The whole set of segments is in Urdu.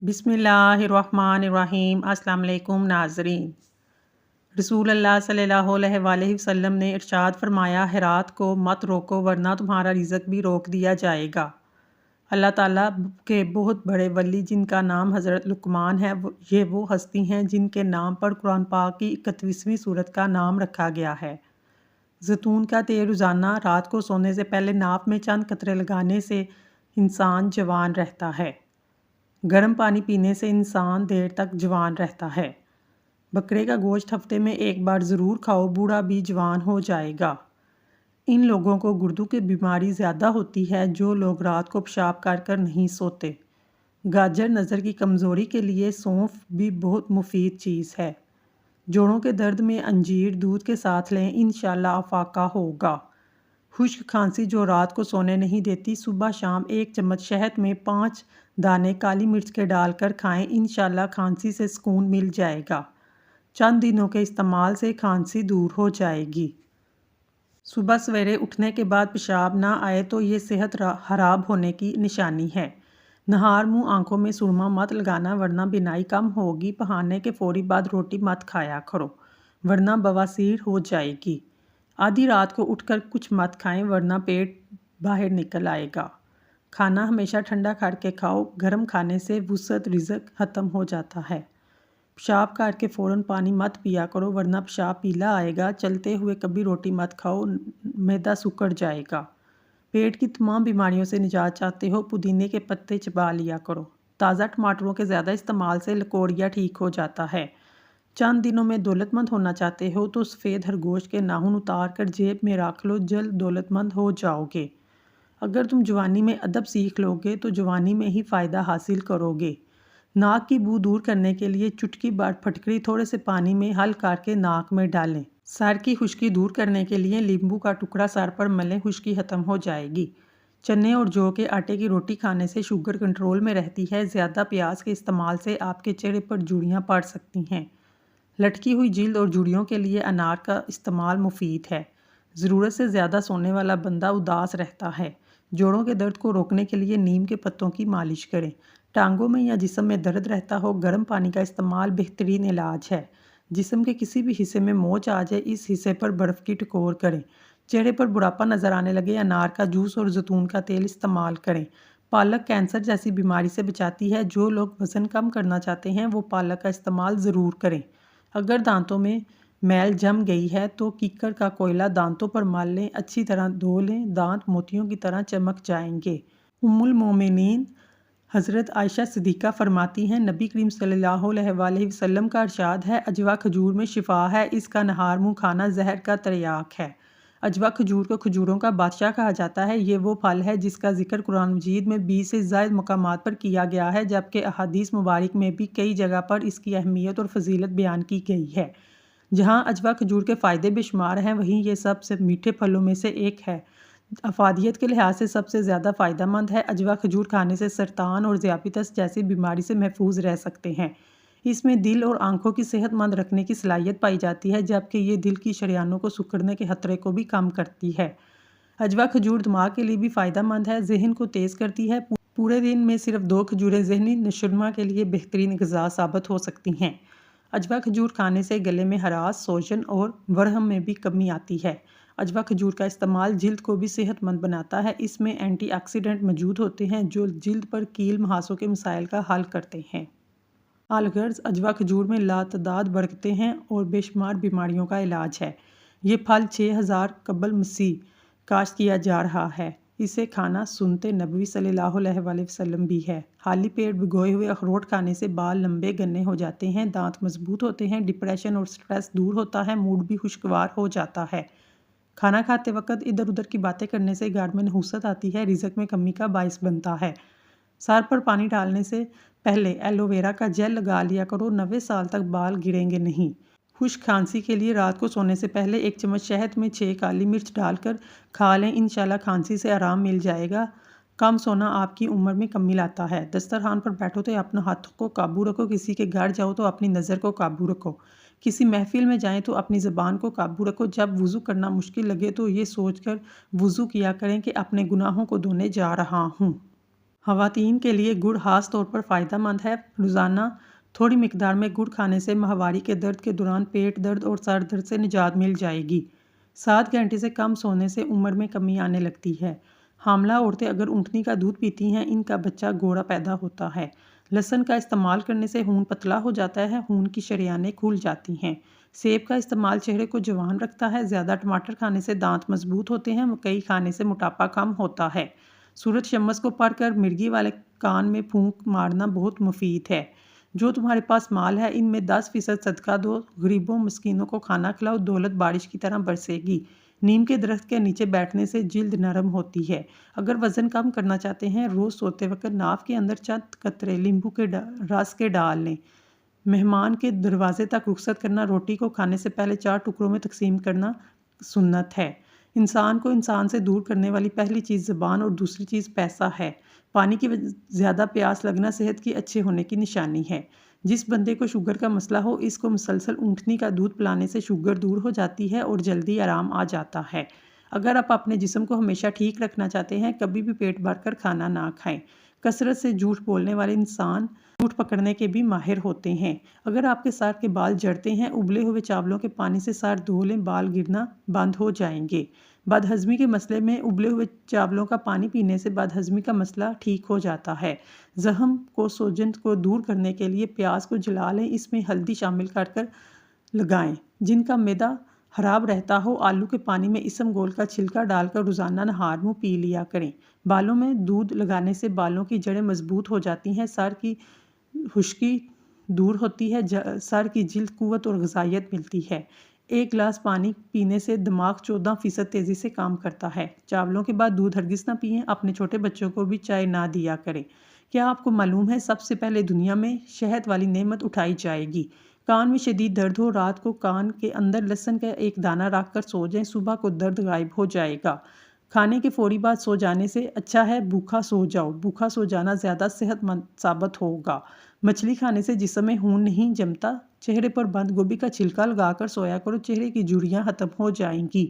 بسم اللہ الرحمن الرحیم۔ السلام علیکم ناظرین۔ رسول اللہ صلی اللہ علیہ وآلہ وسلم نے ارشاد فرمایا، ہرات کو مت روکو ورنہ تمہارا رزق بھی روک دیا جائے گا۔ اللہ تعالیٰ کے بہت بڑے ولی جن کا نام حضرت لقمان ہے، یہ وہ ہستی ہیں جن کے نام پر قرآن پاک کی 31ویں سورت کا نام رکھا گیا ہے۔ زیتون کا تیل روزانہ رات کو سونے سے پہلے ناک میں چند قطرے لگانے سے انسان جوان رہتا ہے۔ گرم پانی پینے سے انسان دیر تک جوان رہتا ہے۔ بکرے کا گوشت ہفتے میں ایک بار ضرور کھاؤ، بوڑھا بھی جوان ہو جائے گا۔ ان لوگوں کو گردوں کی بیماری زیادہ ہوتی ہے جو لوگ رات کو پیشاب کر کر نہیں سوتے۔ گاجر نظر کی کمزوری کے لیے سونف بھی بہت مفید چیز ہے۔ جوڑوں کے درد میں انجیر دودھ کے ساتھ لیں، انشاءاللہ افاقہ ہوگا۔ خشک کھانسی جو رات کو سونے نہیں دیتی، صبح شام 1 چمچ شہد میں 5 دانے کالی مرچ کے ڈال کر کھائیں، انشاءاللہ کھانسی سے سکون مل جائے گا۔ چند دنوں کے استعمال سے کھانسی دور ہو جائے گی۔ صبح سویرے اٹھنے کے بعد پیشاب نہ آئے تو یہ صحت خراب ہونے کی نشانی ہے۔ نہار منہ آنکھوں میں سرما مت لگانا ورنہ بینائی کم ہوگی۔ پہانے کے فوری بعد روٹی مت کھایا کرو ورنہ بواسیر ہو جائے گی۔ آدھی رات کو اٹھ کر کچھ مت کھائیں ورنہ پیٹ باہر نکل آئے گا۔ کھانا ہمیشہ ٹھنڈا کر کے کھاؤ، گرم کھانے سے وسعت رزق ختم ہو جاتا ہے۔ پیشاب کر کے فوراً پانی مت پیا کرو ورنہ پیشاب پیلا آئے گا۔ چلتے ہوئے کبھی روٹی مت کھاؤ، معدہ سکڑ جائے گا۔ پیٹ کی تمام بیماریوں سے نجات چاہتے ہو، پودینے کے پتے چبا لیا کرو۔ تازہ ٹماٹروں کے زیادہ استعمال سے لکوڑیا ٹھیک ہو جاتا ہے۔ چند دنوں میں دولت مند ہونا چاہتے ہو تو سفید خرگوش کے ناخن اتار کر جیب میں رکھ لو، جلد دولت مند ہو جاؤ گے۔ اگر تم جوانی میں ادب سیکھ لو گے تو جوانی میں ہی فائدہ حاصل کرو گے۔ ناک کی بو دور کرنے کے لیے چٹکی بھر پھٹکری تھوڑے سے پانی میں حل کر کے ناک میں ڈالیں۔ سر کی خشکی دور کرنے کے لیے لیمبو کا ٹکڑا سر پر ملیں، خشکی ختم ہو جائے گی۔ چنے اور جو کے آٹے کی روٹی کھانے سے شوگر کنٹرول میں رہتی ہے۔ زیادہ پیاز کے استعمال سے آپ کے چہرے پر جھریاں پڑ سکتی ہیں۔ لٹکی ہوئی جلد اور جھریوں کے لیے انار کا استعمال مفید ہے۔ ضرورت سے زیادہ سونے والا بندہ اداس رہتا ہے۔ جوڑوں کے درد کو روکنے کے لیے نیم کے پتوں کی مالش کریں۔ ٹانگوں میں یا جسم میں درد رہتا ہو، گرم پانی کا استعمال بہترین علاج ہے۔ جسم کے کسی بھی حصے میں موچ آ جائے، اس حصے پر برف کی ٹکور کریں۔ چہرے پر بڑھاپا نظر آنے لگے، انار کا جوس اور زیتون کا تیل استعمال کریں۔ پالک کینسر جیسی بیماری سے بچاتی ہے۔ جو لوگ وزن کم کرنا چاہتے ہیں وہ پالک کا استعمال ضرور کریں۔ اگر دانتوں میں میل جم گئی ہے تو کیکر کا کوئلہ دانتوں پر مل لیں، اچھی طرح دھو لیں، دانت موتیوں کی طرح چمک جائیں گے۔ ام المومنین حضرت عائشہ صدیقہ فرماتی ہیں، نبی کریم صلی اللہ علیہ وآلہ وسلم کا ارشاد ہے، اجوا کھجور میں شفا ہے، اس کا نہار منہ کھانا زہر کا تریاق ہے۔ اجوا کھجور کو کھجوروں کا بادشاہ کہا جاتا ہے۔ یہ وہ پھل ہے جس کا ذکر قرآن مجید میں 20 سے زائد مقامات پر کیا گیا ہے، جبکہ احادیث مبارک میں بھی کئی جگہ پر اس کی اہمیت اور فضیلت بیان کی گئی ہے۔ جہاں اجوا کھجور کے فائدے بے شمار ہیں، وہیں یہ سب سے میٹھے پھلوں میں سے ایک ہے۔ افادیت کے لحاظ سے سب سے زیادہ فائدہ مند ہے۔ اجوا کھجور کھانے سے سرطان اور ذیابیطس جیسی بیماری سے محفوظ رہ سکتے ہیں۔ اس میں دل اور آنکھوں کی صحت مند رکھنے کی صلاحیت پائی جاتی ہے، جبکہ یہ دل کی شریانوں کو سکڑنے کے خطرے کو بھی کم کرتی ہے۔ اجوا کھجور دماغ کے لیے بھی فائدہ مند ہے، ذہن کو تیز کرتی ہے۔ پورے دن میں صرف 2 کھجوریں ذہنی نشوونما کے لیے بہترین غذا ثابت ہو سکتی ہیں۔ اجوا کھجور کھانے سے گلے میں خراش، سوجن اور ورم میں بھی کمی آتی ہے۔ اجوا کھجور کا استعمال جلد کو بھی صحت مند بناتا ہے۔ اس میں اینٹی آکسیڈنٹ موجود ہوتے ہیں جو جلد پر کیل مہاسوں کے مسائل کا حل کرتے ہیں۔ الغرض اجوا کھجور میں لاتعداد برکتیں ہیں اور بے شمار بیماریوں کا علاج ہے۔ یہ پھل 6000 قبل مسیح کاشت کیا جا رہا ہے۔ اسے کھانا سنت نبوی صلی اللہ علیہ وآلہ وسلم بھی ہے۔ خالی پیٹ بھگوئے ہوئے اخروٹ کھانے سے بال لمبے گنے ہو جاتے ہیں، دانت مضبوط ہوتے ہیں، ڈپریشن اور سٹریس دور ہوتا ہے، موڈ بھی خوشگوار ہو جاتا ہے۔ کھانا کھاتے وقت ادھر ادھر کی باتیں کرنے سے گھر میں نحوست آتی ہے، رزق میں کمی کا باعث بنتا ہے۔ سر پر پانی ڈالنے سے پہلے ایلو ویرا کا جیل لگا لیا کرو، 90 سال تک بال گریں گے نہیں۔ خشک کھانسی کے لیے رات کو سونے سے پہلے 1 چمچ شہد میں 6 کالی مرچ ڈال کر کھا لیں، انشاءاللہ کھانسی سے آرام مل جائے گا۔ کم سونا آپ کی عمر میں کمی لاتا ہے۔ دسترخوان پر بیٹھو تو اپنے ہاتھوں کو قابو رکھو، کسی کے گھر جاؤ تو اپنی نظر کو قابو رکھو، کسی محفل میں جائیں تو اپنی زبان کو قابو رکھو۔ جب وضو کرنا مشکل لگے تو یہ سوچ کر وضو کیا کریں کہ اپنے گناہوں کو دھونے جا رہا ہوں۔ خواتین کے لیے گڑ خاص طور پر فائدہ مند ہے۔ روزانہ تھوڑی مقدار میں گڑ کھانے سے ماہواری کے درد کے دوران پیٹ درد اور سر درد سے نجات مل جائے گی۔ 7 گھنٹے سے کم سونے سے عمر میں کمی آنے لگتی ہے۔ حاملہ عورتیں اگر اونٹنی کا دودھ پیتی ہیں، ان کا بچہ گوڑا پیدا ہوتا ہے۔ لہسن کا استعمال کرنے سے خون پتلا ہو جاتا ہے، خون کی شریانیں کھل جاتی ہیں۔ سیب کا استعمال چہرے کو جوان رکھتا ہے۔ زیادہ ٹماٹر کھانے سے دانت مضبوط ہوتے ہیں۔ مکئی کھانے سے موٹاپا کم ہوتا ہے۔ سورۃ شمس کو پڑھ کر مرغی والے کان میں پھونک مارنا بہت مفید ہے۔ جو تمہارے پاس مال ہے، ان میں 10% صدقہ دو، غریبوں مسکینوں کو کھانا کھلاؤ، دولت بارش کی طرح برسے گی۔ نیم کے درخت کے نیچے بیٹھنے سے جلد نرم ہوتی ہے۔ اگر وزن کم کرنا چاہتے ہیں، روز سوتے وقت ناف کے اندر چند قطرے لیمبو کے رس کے ڈال لیں۔ مہمان کے دروازے تک رخصت کرنا، روٹی کو کھانے سے پہلے 4 ٹکڑوں میں تقسیم کرنا سنت ہے۔ انسان کو انسان سے دور کرنے والی پہلی چیز زبان اور دوسری چیز پیسہ ہے۔ پانی کی زیادہ پیاس لگنا صحت کی اچھے ہونے کی نشانی ہے۔ جس بندے کو شوگر کا مسئلہ ہو، اس کو مسلسل اونٹنی کا دودھ پلانے سے شوگر دور ہو جاتی ہے اور جلدی آرام آ جاتا ہے۔ اگر آپ اپنے جسم کو ہمیشہ ٹھیک رکھنا چاہتے ہیں، کبھی بھی پیٹ بھر کر کھانا نہ کھائیں۔ کثرت سے جھوٹ بولنے والے انسان جھوٹ پکڑنے کے بھی ماہر ہوتے ہیں۔ اگر آپ کے سر کے بال جھڑتے ہیں، ابلے ہوئے چاولوں کے پانی سے سر دھو لیں، بال گرنا بند ہو جائیں گے۔ بدہضمی کے مسئلے میں ابلے ہوئے چاولوں کا پانی پینے سے بدہضمی کا مسئلہ ٹھیک ہو جاتا ہے۔ زخم کو سوجن کو دور کرنے کے لیے پیاز کو جلا لیں، اس میں ہلدی شامل کر لگائیں۔ جن کا معدہ خراب رہتا ہو، آلو کے پانی میں اسم گول کا چھلکا ڈال کر روزانہ نہار منہ پی لیا کریں۔ بالوں میں دودھ لگانے سے بالوں کی جڑیں مضبوط ہو جاتی ہیں، سر کی خشکی دور ہوتی ہے، سر کی جلد قوت اور غذائیت ملتی ہے۔ 1 گلاس پانی پینے سے دماغ 14% تیزی سے کام کرتا ہے۔ چاولوں کے بعد دودھ ہرگز نہ پئیں۔ اپنے چھوٹے بچوں کو بھی چائے نہ دیا کریں۔ کیا آپ کو معلوم ہے، سب سے پہلے دنیا میں شہد والی نعمت اٹھائی جائے گی؟ کان میں شدید درد ہو، رات کو کان کے اندر لہسن کا ایک دانہ رکھ کر سو جائیں، صبح کو درد غائب ہو جائے گا۔ کھانے کے فوری بعد سو جانے سے اچھا ہے بھوکا سو جاؤ۔ بھوکا سو جانا زیادہ صحت مند ثابت ہوگا۔ مچھلی کھانے سے جسم میں خون نہیں جمتا۔ چہرے پر بند گوبھی کا چھلکا لگا کر سویا کرو، چہرے کی جھریاں ختم ہو جائیں گی۔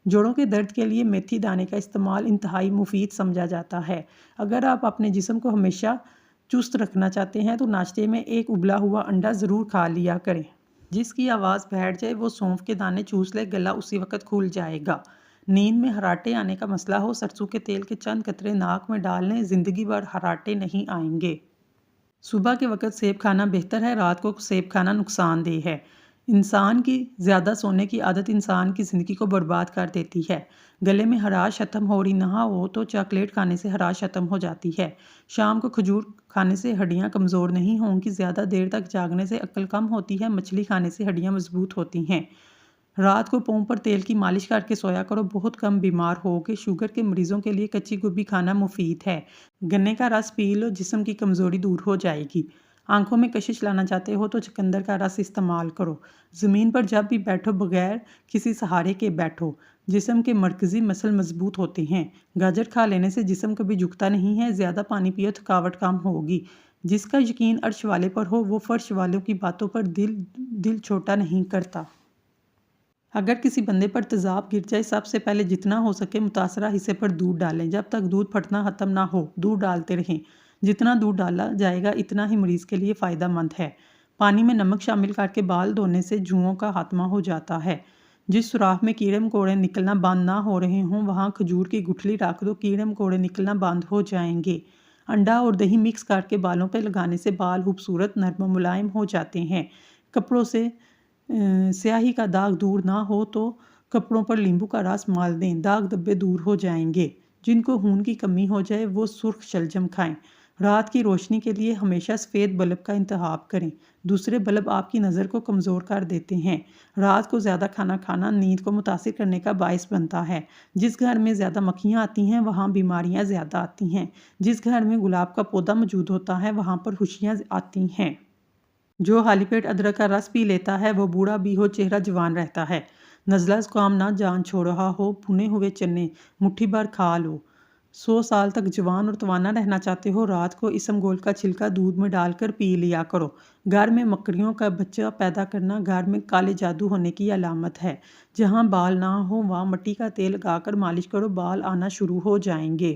جوڑوں کے درد کے لیے میتھی دانے کا استعمال انتہائی مفید سمجھا جاتا ہے۔ اگر آپ اپنے جسم کو ہمیشہ چست رکھنا چاہتے ہیں تو ناشتے میں ایک ابلا ہوا انڈا ضرور کھا لیا کریں۔ جس کی آواز بیٹھ جائے وہ سونف کے دانے چوس لے، گلا اسی وقت کھل جائے گا۔ نیند میں خراٹے آنے کا مسئلہ ہو، سرسوں کے تیل کے چند قطرے ناک میں ڈال لیں، زندگی بھر خراٹے نہیں آئیں گے۔ صبح کے وقت سیب کھانا بہتر ہے، رات کو سیب کھانا نقصان دہ ہے۔ انسان کی زیادہ سونے کی عادت انسان کی زندگی کو برباد کر دیتی ہے۔ گلے میں خراش ختم ہو رہی نہ ہو تو چاکلیٹ کھانے سے خراش ختم ہو جاتی ہے۔ شام کو کھجور کھانے سے ہڈیاں کمزور نہیں ہوں گی۔ زیادہ دیر تک جاگنے سے عقل کم ہوتی ہے۔ مچھلی کھانے سے ہڈیاں مضبوط ہوتی ہیں۔ رات کو پاؤں پر تیل کی مالش کر کے سویا کرو، بہت کم بیمار ہوگے۔ شوگر کے مریضوں کے لیے کچی گوبھی کھانا مفید ہے۔ گنے کا رس پی لو، جسم کی کمزوری دور ہو جائے گی۔ آنکھوں میں کشش لانا چاہتے ہو تو چقندر کا رس استعمال کرو۔ زمین پر جب بھی بیٹھو بغیر کسی سہارے کے بیٹھو۔ جسم کے مرکزی مسل مضبوط ہوتے ہیں۔ گاجر کھا لینے سے جسم کبھی جھکتا نہیں ہے۔ زیادہ پانی پیو، تھکاوٹ کم ہوگی۔ جس کا یقین عرش والے پر ہو، وہ فرش والوں کی باتوں پر دل چھوٹا نہیں کرتا۔ اگر کسی بندے پر تیزاب گر جائے، سب سے پہلے جتنا ہو سکے متاثرہ حصے پر دودھ ڈالیں۔ جب تک دودھ پھٹنا ختم نہ ہو، دودھ ڈالتے رہیں۔ جتنا دودھ ڈالا جائے گا، اتنا ہی مریض کے لیے فائدہ مند ہے۔ پانی میں نمک شامل کر کے بال دھونے سے جوؤں کا خاتمہ ہو جاتا ہے۔ جس سوراخ میں کیڑے مکوڑے نکلنا بند نہ ہو رہے ہوں، وہاں کھجور کی گٹھلی رکھ دو، کیڑے مکوڑے نکلنا بند ہو جائیں گے۔ انڈا اور دہی مکس کر کے بالوں پہ لگانے سے بال خوبصورت، نرم و ملائم ہو جاتے ہیں۔ کپڑوں سے سیاہی کا داغ دور نہ ہو تو کپڑوں پر لیمبو کا رس مال دیں، داغ دھبے دور ہو جائیں گے۔ جن کو خون کی کمی ہو جائے وہ سرخ شلجم کھائیں۔ رات کی روشنی کے لیے ہمیشہ سفید بلب کا انتخاب کریں۔ دوسرے بلب آپ کی نظر کو کمزور کر دیتے ہیں۔ رات کو زیادہ کھانا کھانا نیند کو متاثر کرنے کا باعث بنتا ہے۔ جس گھر میں زیادہ مکھیاں آتی ہیں، وہاں بیماریاں زیادہ آتی ہیں۔ جس گھر میں گلاب کا پودا موجود ہوتا ہے، وہاں پر خوشیاں آتی ہیں۔ جو خالی پیٹ ادرک کا رس پی لیتا ہے، وہ بوڑھا بھی ہو چہرہ جوان رہتا ہے۔ نزلہ زکام نہ جان چھوڑ رہا ہو، بھنے ہوئے چنے مٹھی بھر کھا لو۔ 100 سال تک جوان اور توانا رہنا چاہتے ہو، رات کو اسم گول کا چھلکا دودھ میں ڈال کر پی لیا کرو۔ گھر میں مکڑیوں کا بچہ پیدا کرنا گھر میں کالے جادو ہونے کی علامت ہے۔ جہاں بال نہ ہو، وہاں مٹی کا تیل لگا کر مالش کرو، بال آنا شروع ہو جائیں گے۔